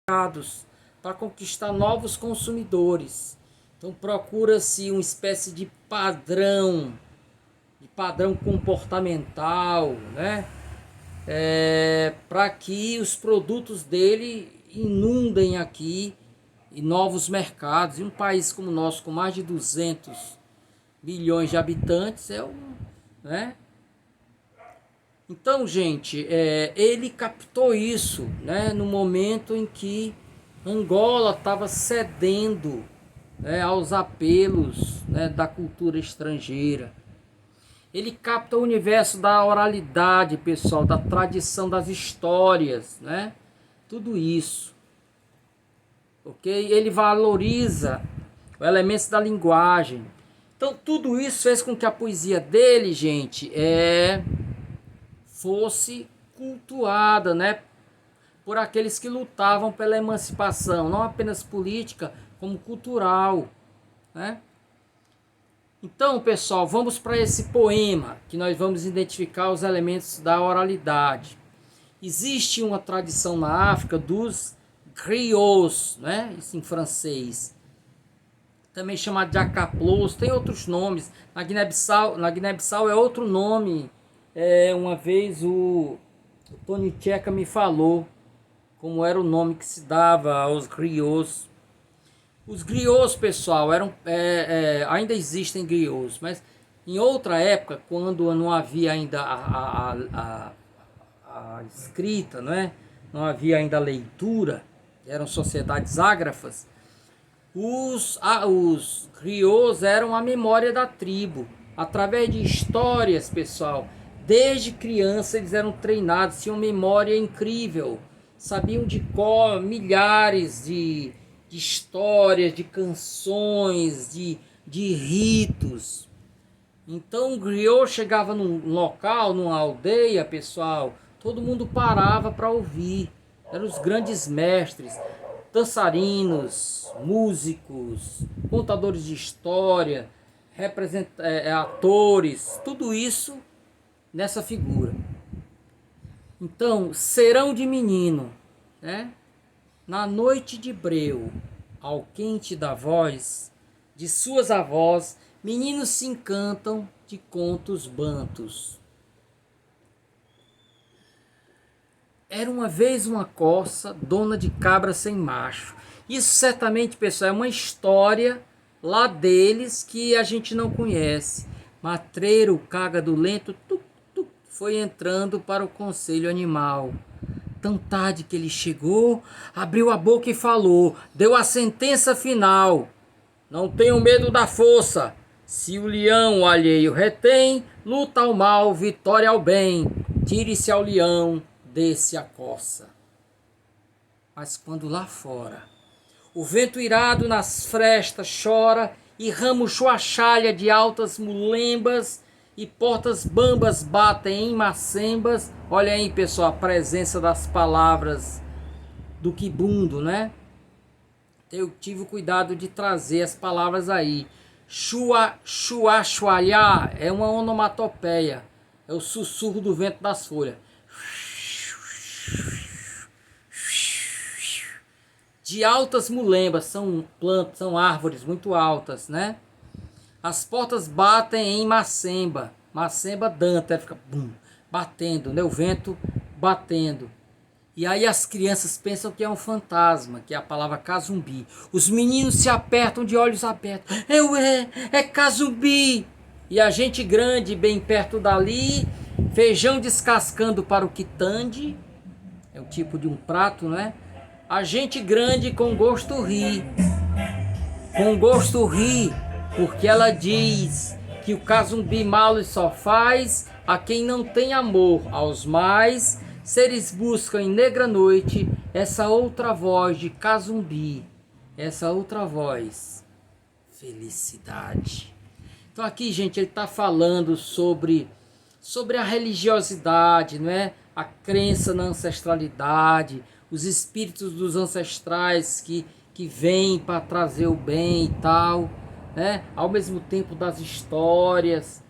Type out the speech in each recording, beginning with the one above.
mercados para conquistar novos consumidores. Então procura-se uma espécie de padrão comportamental, né? Para que os produtos dele inundem aqui em novos mercados. Em um país como o nosso, com mais de 200 bilhões de habitantes, né? Então, gente, ele captou isso, né, no momento em que Angola estava cedendo, né, aos apelos, né, da cultura estrangeira. Ele capta o universo da oralidade, pessoal, da tradição das histórias, né? Tudo isso, ok? Ele valoriza os elementos da linguagem. Então, tudo isso fez com que a poesia dele, gente, fosse cultuada, né, por aqueles que lutavam pela emancipação, não apenas política, como cultural, né? Então, pessoal, vamos para esse poema, que nós vamos identificar os elementos da oralidade. Existe uma tradição na África dos griots, né? Isso em francês. Também chamado de acaplos, tem outros nomes. Na Guiné-Bissau é outro nome. Uma vez o Tony Tcheca me falou como era o nome que se dava aos griots. Os griots, pessoal, ainda existem griots, mas em outra época, quando não havia ainda a escrita, né? Não havia ainda a leitura, eram sociedades ágrafas, os griots eram a memória da tribo. Através de histórias, pessoal, desde criança eles eram treinados, tinham memória incrível, sabiam de cor milhares de histórias, de canções, de ritos. Então o griot chegava num local, numa aldeia, pessoal, todo mundo parava para ouvir. Eram os grandes mestres, dançarinos, músicos, contadores de história, atores, tudo isso nessa figura. Então, serão de menino, né? Na noite de breu, ao quente da voz de suas avós, meninos se encantam de contos bantos. Era uma vez uma corça, dona de cabra sem macho. Isso certamente, pessoal, é uma história lá deles que a gente não conhece. Matreiro, cágado lento, foi entrando para o conselho animal. Tão tarde que ele chegou, abriu a boca e falou, deu a sentença final. Não tenho medo da força. Se o leão o alheio retém, luta ao mal, vitória ao bem. Tire-se ao leão, dê-se a coça. Mas quando lá fora, o vento irado nas frestas chora, e ramo chuachalha de altas mulembas, e portas bambas batem em macembas. Olha aí, pessoal, a presença das palavras do quibundo, né? Eu tive o cuidado de trazer as palavras aí. Chua, chua, chualhá é uma onomatopeia. É o sussurro do vento das folhas. De altas mulembas, são plantas, são árvores muito altas, né? As portas batem em macemba. Macemba danta, fica bum, batendo, né? O vento batendo. E aí as crianças pensam que é um fantasma, que é a palavra casumbi. Os meninos se apertam de olhos abertos. É casumbi! E a gente grande, bem perto dali, feijão descascando para o quitande, é o tipo de um prato, né? A gente grande com gosto ri. Com gosto ri, porque ela diz que o casumbi malo só faz a quem não tem amor aos mais. Seres buscam em negra noite essa outra voz de casumbi, essa outra voz, felicidade. Então aqui, gente, ele está falando sobre a religiosidade, não é? A crença na ancestralidade, os espíritos dos ancestrais que vêm para trazer o bem e tal, né? Ao mesmo tempo das histórias.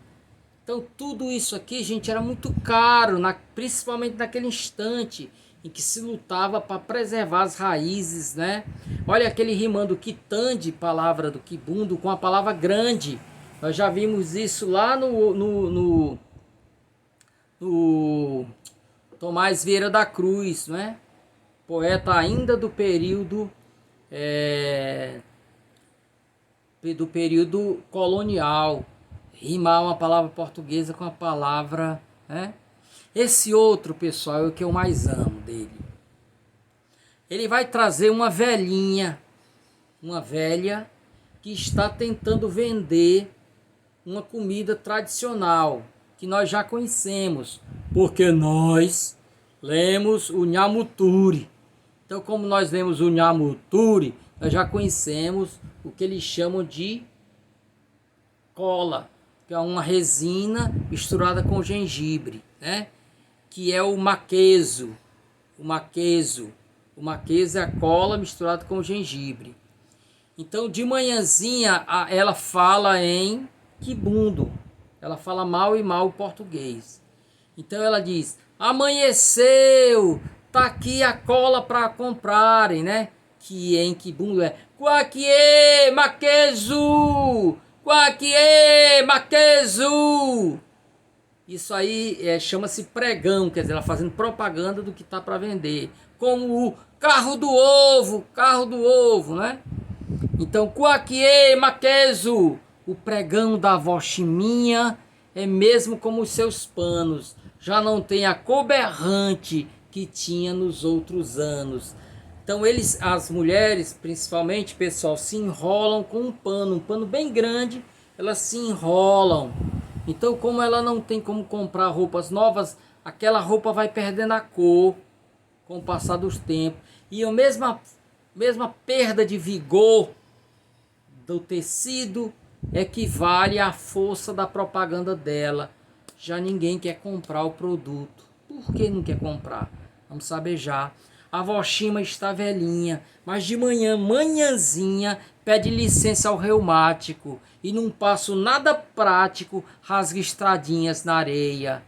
Então tudo isso aqui, gente, era muito caro, principalmente naquele instante em que se lutava para preservar as raízes, né? Olha aquele rimando quitande, palavra do quibundo, com a palavra grande. Nós já vimos isso lá no Tomás Vieira da Cruz, né? Poeta ainda do período colonial. Rimar uma palavra portuguesa com a palavra, né? Esse outro, pessoal, é o que eu mais amo dele. Ele vai trazer uma velha que está tentando vender uma comida tradicional que nós já conhecemos, porque nós lemos o Nhamuturi. Então, como nós lemos o Nhamuturi, nós já conhecemos o que eles chamam de cola, que é uma resina misturada com gengibre, né? Que é o maqueso. O maqueso é a cola misturada com gengibre. Então, de manhãzinha, ela fala em quibundo. Ela fala mal e mal o português. Então, ela diz: amanheceu, tá aqui a cola para comprarem, né? Que em quibundo é quaquie maqueso, quaquie maqueso. Isso aí chama-se pregão, quer dizer, ela fazendo propaganda do que está para vender. Como o carro do ovo, né? Então, quaquie maqueso, o pregão da avó Chiminha é mesmo como os seus panos. Já não tem a cor berrante que tinha nos outros anos. Então, as mulheres, principalmente, pessoal, se enrolam com um pano bem grande, elas se enrolam. Então, como ela não tem como comprar roupas novas, aquela roupa vai perdendo a cor com o passar dos tempos. E a mesma perda de vigor do tecido equivale à força da propaganda dela. Já ninguém quer comprar o produto. Por que não quer comprar? Vamos saber já. A avó Chima está velhinha, mas de manhãzinha, pede licença ao reumático e num passo nada prático rasga estradinhas na areia.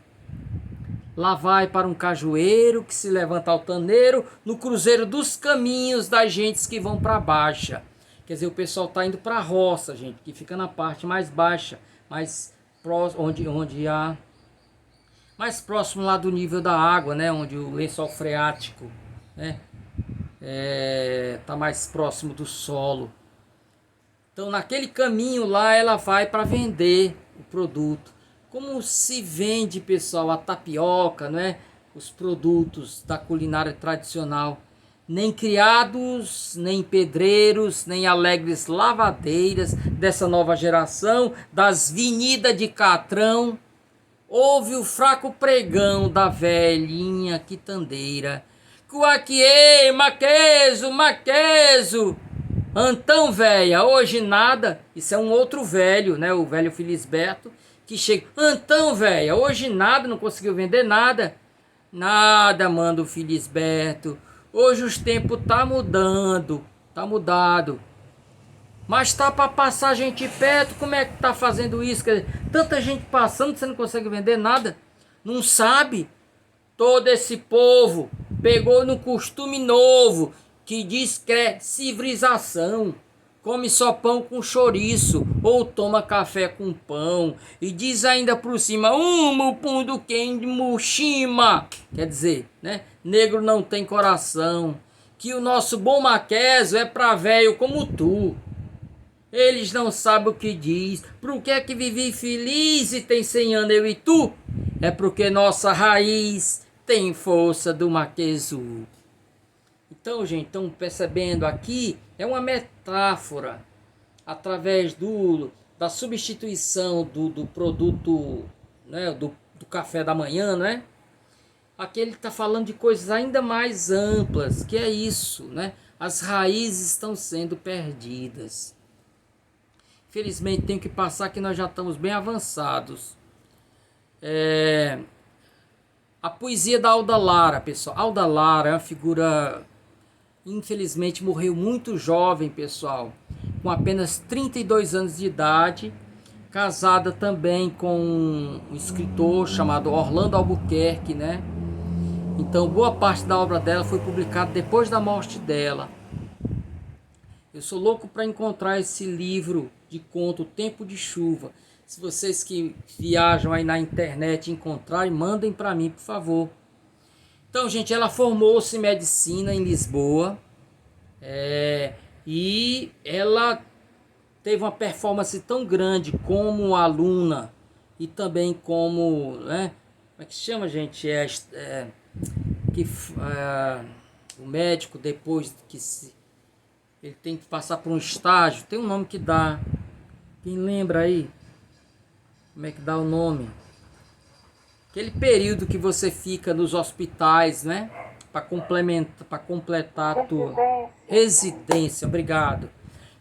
Lá vai para um cajueiro que se levanta altaneiro no cruzeiro dos caminhos das gentes que vão para baixa. Quer dizer, o pessoal está indo para a roça, gente, que fica na parte mais baixa, mais próximo lá do nível da água, né, onde o lençol freático, né, tá mais próximo do solo. Então, naquele caminho lá, ela vai para vender o produto. Como se vende, pessoal, a tapioca, né? Os produtos da culinária tradicional. Nem criados, nem pedreiros, nem alegres lavadeiras dessa nova geração, das venidas de Catrão, ouve o fraco pregão da velhinha quitandeira. Cuaquiê, maqueso, maqueso. Antão, véia, hoje nada. Isso é um outro velho, né? O velho Felisberto, que chega. Antão, véia, hoje nada, não conseguiu vender nada. Nada, manda o Felisberto. Hoje os tempos tá mudando, tá mudado. Mas tá para passar gente perto, como é que tá fazendo isso? Quer dizer, tanta gente passando, você não consegue vender nada? Não sabe? Todo esse povo pegou no costume novo, que diz que é civilização. Come só pão com chouriço, ou toma café com pão. E diz ainda por cima, pum do quem de muxima. Quer dizer, né? Negro não tem coração. Que o nosso bom maqueso é pra velho como tu. Eles não sabem o que diz. Por que é que vivi feliz e tem 100 anos eu e tu? É porque nossa raiz tem força do maqueso. Então, gente, estão percebendo aqui, é uma metáfora através da substituição do produto, né, do café da manhã, né? Aqui ele está falando de coisas ainda mais amplas, que é isso, né? As raízes estão sendo perdidas. Infelizmente, tenho que passar que nós já estamos bem avançados. A poesia da Alda Lara, pessoal. Alda Lara é uma figura, infelizmente, morreu muito jovem, pessoal, com apenas 32 anos de idade, casada também com um escritor chamado Orlando Albuquerque, né? Então, boa parte da obra dela foi publicada depois da morte dela. Eu sou louco para encontrar esse livro de conto, Tempo de Chuva. Se vocês que viajam aí na internet encontrarem, mandem para mim, por favor. Então, gente, ela formou-se em medicina em Lisboa. E ela teve uma performance tão grande como aluna e também como, né, como é que se chama, gente? O médico, depois que ele tem que passar por um estágio, tem um nome que dá. Quem lembra aí? Como é que dá o nome? Aquele período que você fica nos hospitais, né? Para completar tudo. Residência, obrigado.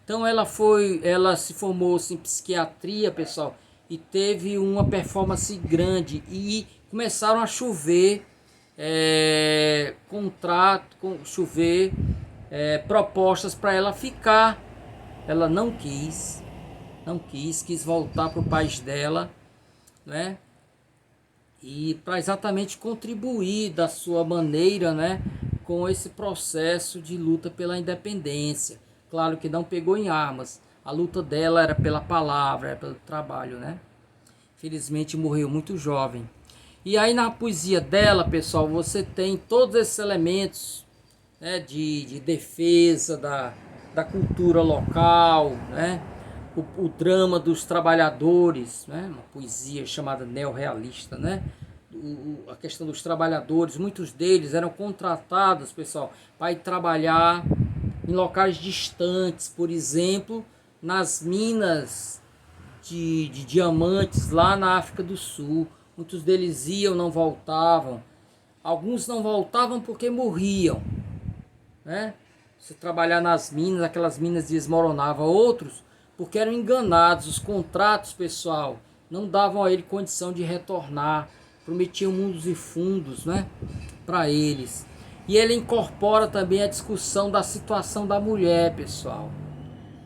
Então ela se formou-se em psiquiatria, pessoal, e teve uma performance grande e começaram a chover propostas para ela ficar. Ela não quis voltar para o país dela, né? E para exatamente contribuir da sua maneira, né, com esse processo de luta pela independência. Claro que não pegou em armas. A luta dela era pela palavra, era pelo trabalho, né? Felizmente morreu muito jovem. E aí na poesia dela, pessoal, você tem todos esses elementos, né, de defesa da cultura local, né? O drama dos trabalhadores, né? Uma poesia chamada neorrealista, né? A questão dos trabalhadores, muitos deles eram contratados, pessoal, para ir trabalhar em locais distantes, por exemplo, nas minas de diamantes lá na África do Sul. Muitos deles iam, não voltavam. Alguns não voltavam porque morriam, né? Se trabalhar nas minas, aquelas minas desmoronavam. Outros porque eram enganados. Os contratos, pessoal, não davam a ele condição de retornar. Prometiam mundos e fundos, né, para eles. E ele incorpora também a discussão da situação da mulher, pessoal.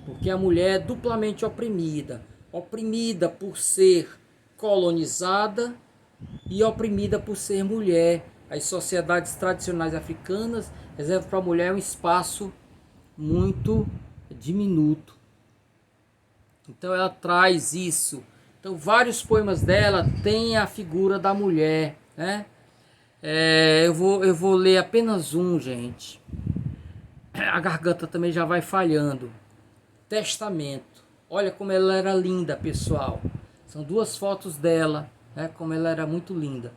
Porque a mulher é duplamente oprimida. Oprimida por ser colonizada e oprimida por ser mulher. As sociedades tradicionais africanas reservam para a mulher um espaço muito diminuto. Então ela traz isso. Então vários poemas dela têm a figura da mulher, né? Eu vou ler apenas um, gente. A garganta também já vai falhando. Testamento. Olha como ela era linda, pessoal. São duas fotos dela, né? Como ela era muito linda.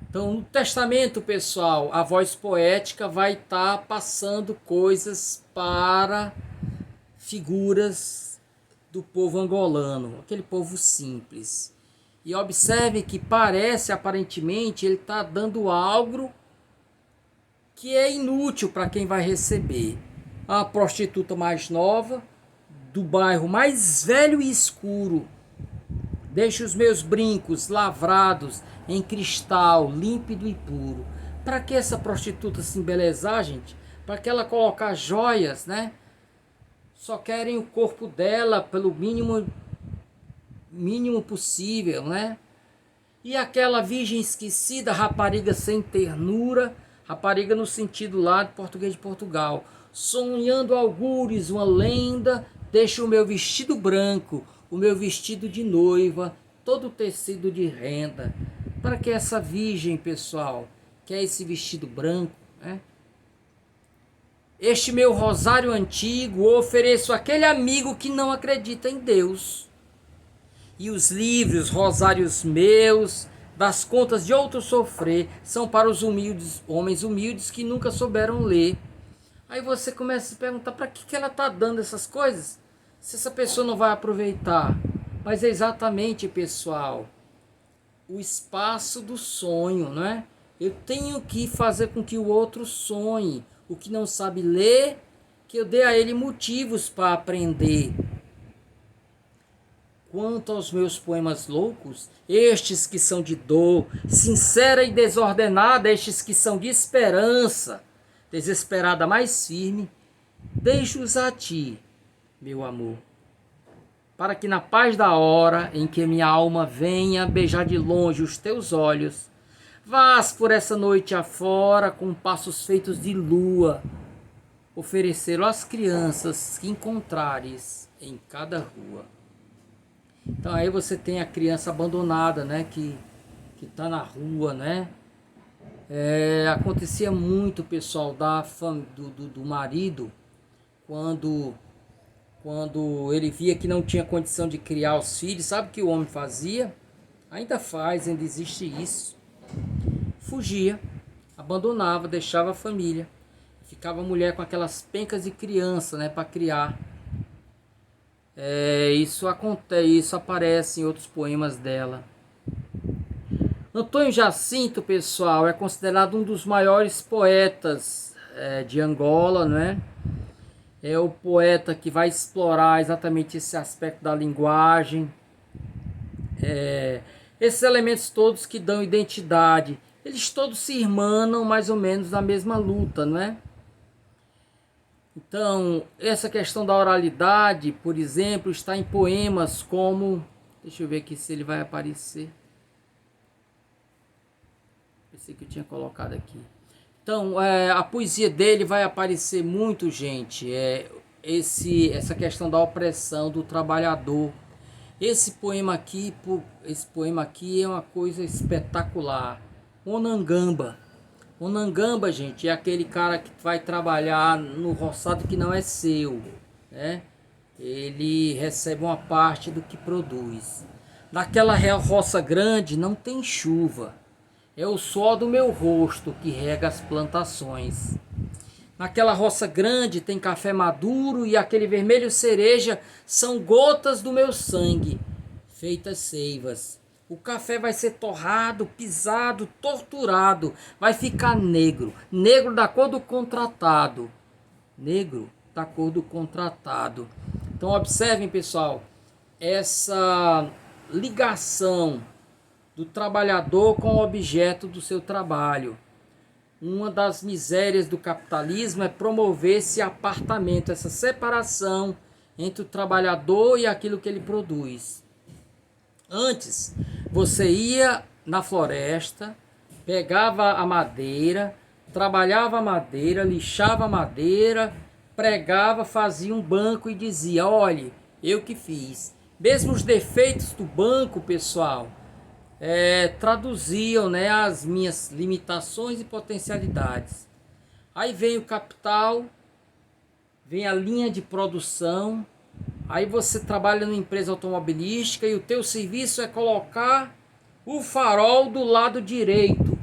Então, no testamento, pessoal, a voz poética vai estar passando coisas para figuras do povo angolano, aquele povo simples. E observe que parece, aparentemente, ele está dando algo que é inútil para quem vai receber. A prostituta mais nova, do bairro mais velho e escuro. Deixe os meus brincos lavrados em cristal límpido e puro. Para que essa prostituta se embelezar, gente? Para que ela colocar joias, né? Só querem o corpo dela pelo mínimo possível, né? E aquela virgem esquecida, rapariga sem ternura, rapariga no sentido lá de português de Portugal, sonhando algures uma lenda, deixa o meu vestido branco, o meu vestido de noiva, todo tecido de renda. Para que essa virgem, pessoal, quer esse vestido branco, né? Este meu rosário antigo ofereço àquele amigo que não acredita em Deus. E os livros, rosários meus, das contas de outro sofrer, são para os humildes, homens humildes que nunca souberam ler. Aí você começa a se perguntar, para que ela está dando essas coisas? Se essa pessoa não vai aproveitar. Mas é exatamente, pessoal, o espaço do sonho, né? Eu tenho que fazer com que o outro sonhe. O que não sabe ler, que eu dê a ele motivos para aprender. Quanto aos meus poemas loucos, estes que são de dor, sincera e desordenada, estes que são de esperança, desesperada mais firme, deixo-os a ti, meu amor. para que na paz da hora em que minha alma venha beijar de longe os teus olhos, vás por essa noite afora com passos feitos de lua, oferecê-lo às crianças que encontrares em cada rua. Então aí você tem a criança abandonada, né, que está na rua, né? Acontecia muito, pessoal, do marido, quando ele via que não tinha condição de criar os filhos, sabe o que o homem fazia? Ainda faz, ainda existe isso. Fugia, abandonava, deixava a família. Ficava a mulher com aquelas pencas de criança, né, para criar. Isso acontece, isso aparece em outros poemas dela. Antônio Jacinto, pessoal, é considerado um dos maiores poetas de Angola, né? É o poeta que vai explorar exatamente esse aspecto da linguagem, esses elementos todos que dão identidade. Eles todos se irmanam mais ou menos na mesma luta, não é? Então, essa questão da oralidade, por exemplo, está em poemas como... Deixa eu ver aqui se ele vai aparecer. Pensei que eu tinha colocado aqui. Então, a poesia dele vai aparecer muito, gente. Essa questão da opressão do trabalhador. Esse poema aqui é uma coisa espetacular. Onangamba. Onangamba, gente, é aquele cara que vai trabalhar no roçado que não é seu, né? Ele recebe uma parte do que produz. Naquela roça grande não tem chuva. É o suor do meu rosto que rega as plantações. Naquela roça grande tem café maduro e aquele vermelho cereja são gotas do meu sangue, feitas seivas. O café vai ser torrado, pisado, torturado, vai ficar negro, negro da cor do contratado. Negro da cor do contratado. Então observem, pessoal, essa ligação do trabalhador com o objeto do seu trabalho. Uma das misérias do capitalismo é promover esse apartamento, essa separação entre o trabalhador e aquilo que ele produz. Antes, você ia na floresta, pegava a madeira, trabalhava a madeira, lixava a madeira, pregava, fazia um banco e dizia: olhe, eu que fiz. Mesmo os defeitos do banco, pessoal, traduziam, né, as minhas limitações e potencialidades. Aí vem o capital, vem a linha de produção. Aí você trabalha numa empresa automobilística e o teu serviço é colocar o farol do lado direito.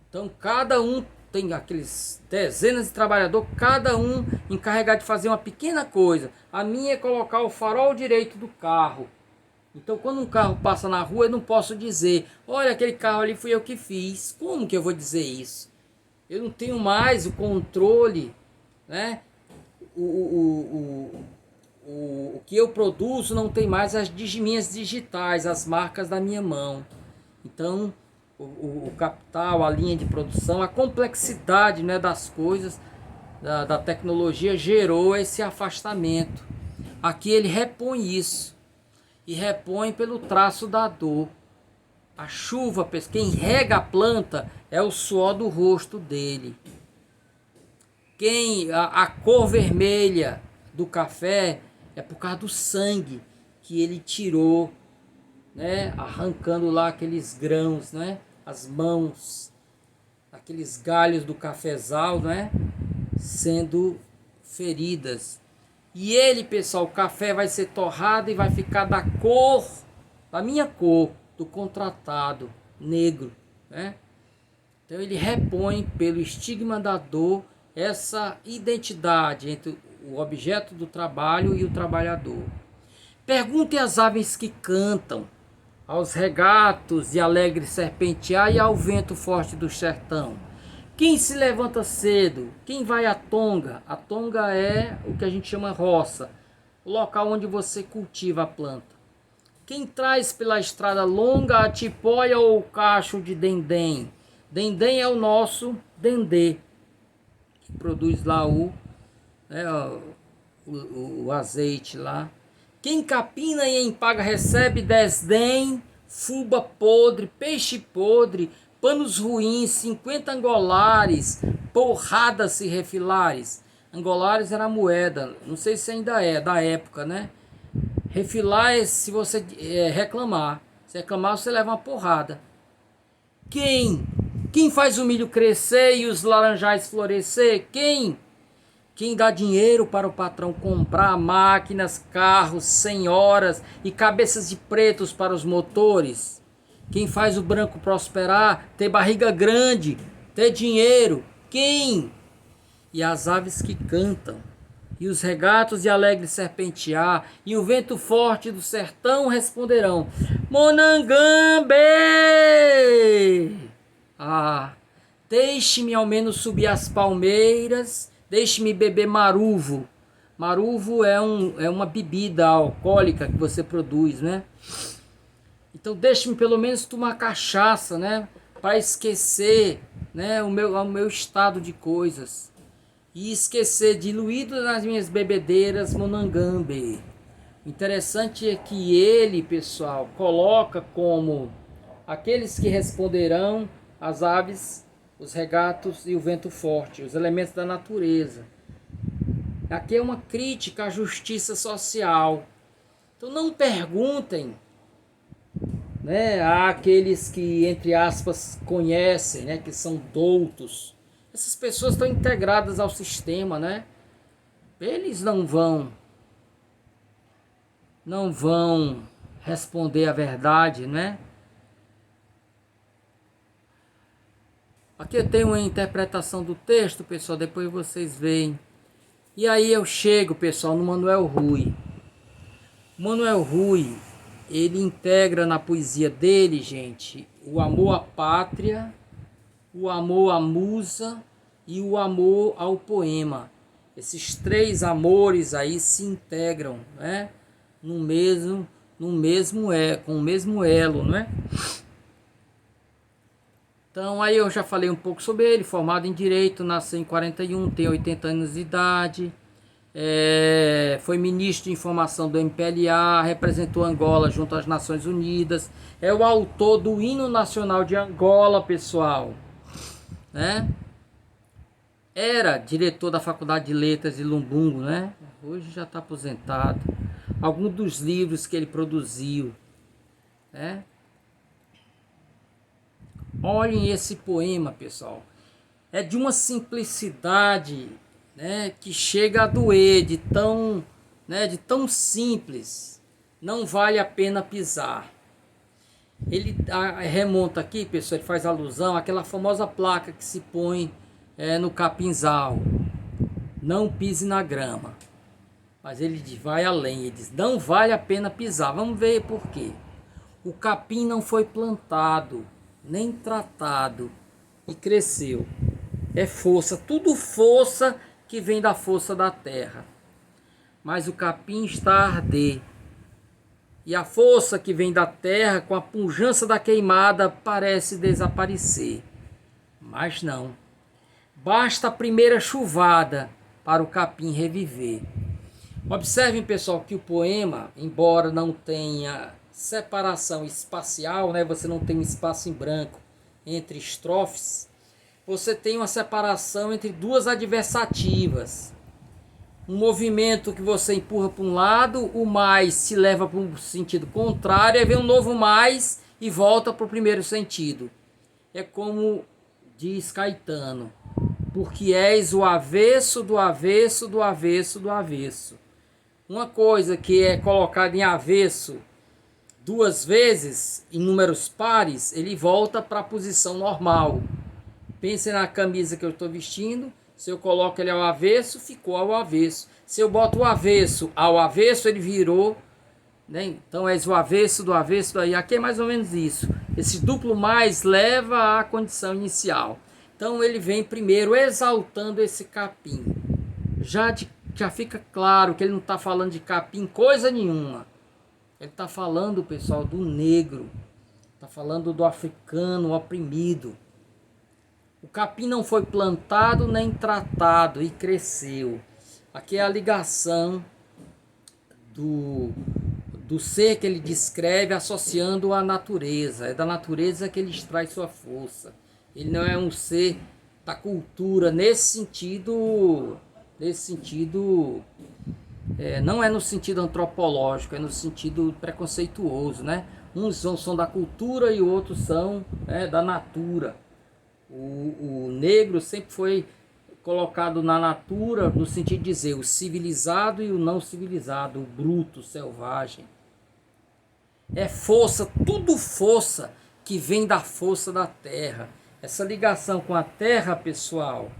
Então cada um tem aqueles dezenas de trabalhadores, cada um encarregado de fazer uma pequena coisa. A minha é colocar o farol direito do carro. Então quando um carro passa na rua eu não posso dizer: olha, aquele carro ali fui eu que fiz. Como que eu vou dizer isso? Eu não tenho mais o controle, né? O que eu produzo não tem mais as minhas digitais, as marcas da minha mão. Então o capital, a linha de produção, a complexidade, né, das coisas, da tecnologia gerou esse afastamento. Aqui ele repõe isso, e repõe pelo traço da dor. A chuva, quem rega a planta é o suor do rosto dele. A cor vermelha do café é por causa do sangue que ele tirou, né, arrancando lá aqueles grãos, né, as mãos, aqueles galhos do cafezal, né, sendo feridas. E ele, pessoal, o café vai ser torrado e vai ficar da cor, da minha cor, do contratado, negro, né? Então ele repõe pelo estigma da dor essa identidade entre o objeto do trabalho e o trabalhador. Pergunte às aves que cantam, aos regatos de alegre serpentear e ao vento forte do sertão. Quem se levanta cedo? Quem vai à tonga? A tonga é o que a gente chama roça, o local onde você cultiva a planta. Quem traz pela estrada longa a tipóia ou o cacho de dendém? Dendém é o nosso dendê, que produz lá o azeite lá. Quem capina e em paga recebe desdém, fuba podre, peixe podre, panos ruins, 50 angolares, porrada se refilares. Angolares era a moeda, não sei se ainda é, da época, né? Refilar é se você reclamar. Se reclamar, você leva uma porrada. Quem? Quem faz o milho crescer e os laranjais florescer? Quem? Quem dá dinheiro para o patrão comprar máquinas, carros, senhoras e cabeças de pretos para os motores? Quem faz o branco prosperar, ter barriga grande, ter dinheiro? Quem? E as aves que cantam, e os regatos de alegre serpentear, e o vento forte do sertão responderão: Monangambe! Ah, deixe-me ao menos subir as palmeiras, deixe-me beber maruvo. Maruvo é uma bebida alcoólica que você produz, né? Então deixe-me pelo menos tomar cachaça, né? Para esquecer, né, o meu estado de coisas. E esquecer, diluído nas minhas bebedeiras, Monangambe. O interessante é que ele, pessoal, coloca como aqueles que responderão as aves, os regatos e o vento forte, os elementos da natureza. Aqui é uma crítica à justiça social. Então não perguntem, né, àqueles que, entre aspas, conhecem, né, que são doutos. Essas pessoas estão integradas ao sistema, né? Eles não vão responder a verdade, né? Aqui eu tenho uma interpretação do texto, pessoal, depois vocês veem. E aí eu chego, pessoal, no Manuel Rui. O Manuel Rui, ele integra na poesia dele, gente, o amor à pátria, o amor à musa e o amor ao poema. Esses três amores aí se integram, né? Com o mesmo elo, né? Então aí eu já falei um pouco sobre ele, formado em Direito, nasceu em 41, tem 80 anos de idade, foi ministro de Informação do MPLA, representou Angola junto às Nações Unidas, é o autor do Hino Nacional de Angola, pessoal, né? Era diretor da Faculdade de Letras de Lumbungo, né? Hoje já está aposentado. Alguns dos livros que ele produziu, né? Olhem esse poema, pessoal. É de uma simplicidade, né, que chega a doer, de tão simples. Não vale a pena pisar. Ele remonta aqui, pessoal, ele faz alusão àquela famosa placa que se põe no capinzal. Não pise na grama. Mas ele vai além, ele diz, não vale a pena pisar. Vamos ver por quê. O capim não foi plantado, nem tratado, e cresceu. É força, tudo força que vem da força da terra. Mas o capim está a arder. E a força que vem da terra, com a pujança da queimada, parece desaparecer. Mas não. Basta a primeira chuvada para o capim reviver. Observem, pessoal, que o poema, embora não tenha separação espacial, né, você não tem um espaço em branco entre estrofes, você tem uma separação entre duas adversativas. Um movimento que você empurra para um lado, o mais se leva para um sentido contrário, aí vem um novo mais e volta para o primeiro sentido. É como diz Caetano, porque és o avesso do avesso do avesso do avesso. Uma coisa que é colocada em avesso duas vezes, em números pares, ele volta para a posição normal. Pense na camisa que eu estou vestindo, se eu coloco ele ao avesso, ficou ao avesso. Se eu boto o avesso ao avesso, ele virou, né? Então é o avesso do avesso, daí aqui é mais ou menos isso. Esse duplo mais leva à condição inicial. Então ele vem primeiro exaltando esse capim. Já fica claro que ele não está falando de capim coisa nenhuma. Ele está falando, pessoal, do negro. Está falando do africano oprimido. O capim não foi plantado nem tratado e cresceu. Aqui é a ligação do, do ser que ele descreve associando à natureza. É da natureza que ele extrai sua força. Ele não é um ser da cultura nesse sentido, não é no sentido antropológico, é no sentido preconceituoso, né? Uns são da cultura e outros são, da natura. O negro sempre foi colocado na natura no sentido de dizer o civilizado e o não civilizado, o bruto, o selvagem. É força, tudo força que vem da força da terra. Essa ligação com a terra, pessoal,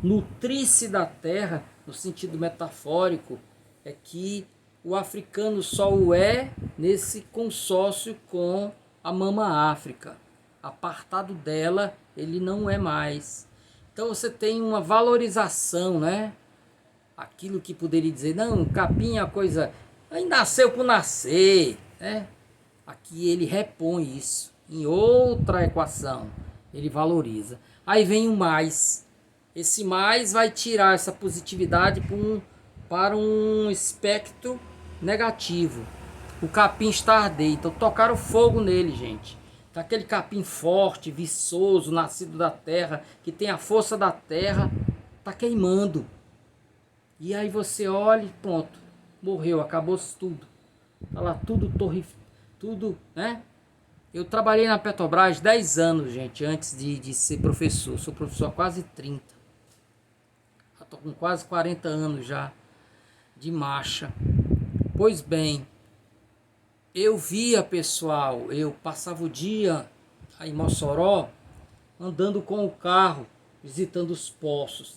nutrir-se da terra, no sentido metafórico, é que o africano só o é nesse consórcio com a mama África. Apartado dela, ele não é mais. Então você tem uma valorização, né? Aquilo que poderia dizer, não, capim é a coisa, ainda nasceu por nascer, né? Aqui ele repõe isso em outra equação, ele valoriza. Aí vem o mais. Esse mais vai tirar essa positividade para um espectro negativo. O capim está ardendo, então tocaram fogo nele, gente. Então, aquele capim forte, viçoso, nascido da terra, que tem a força da terra, está queimando. E aí você olha e pronto, morreu, acabou-se tudo. Tá lá tudo tudo, né? Eu trabalhei na Petrobras 10 anos, gente, antes de ser professor. Sou professor há quase 30. Já tô com quase 40 anos já de marcha. Pois bem, eu via, pessoal, eu passava o dia aí em Mossoró andando com o carro, visitando os poços.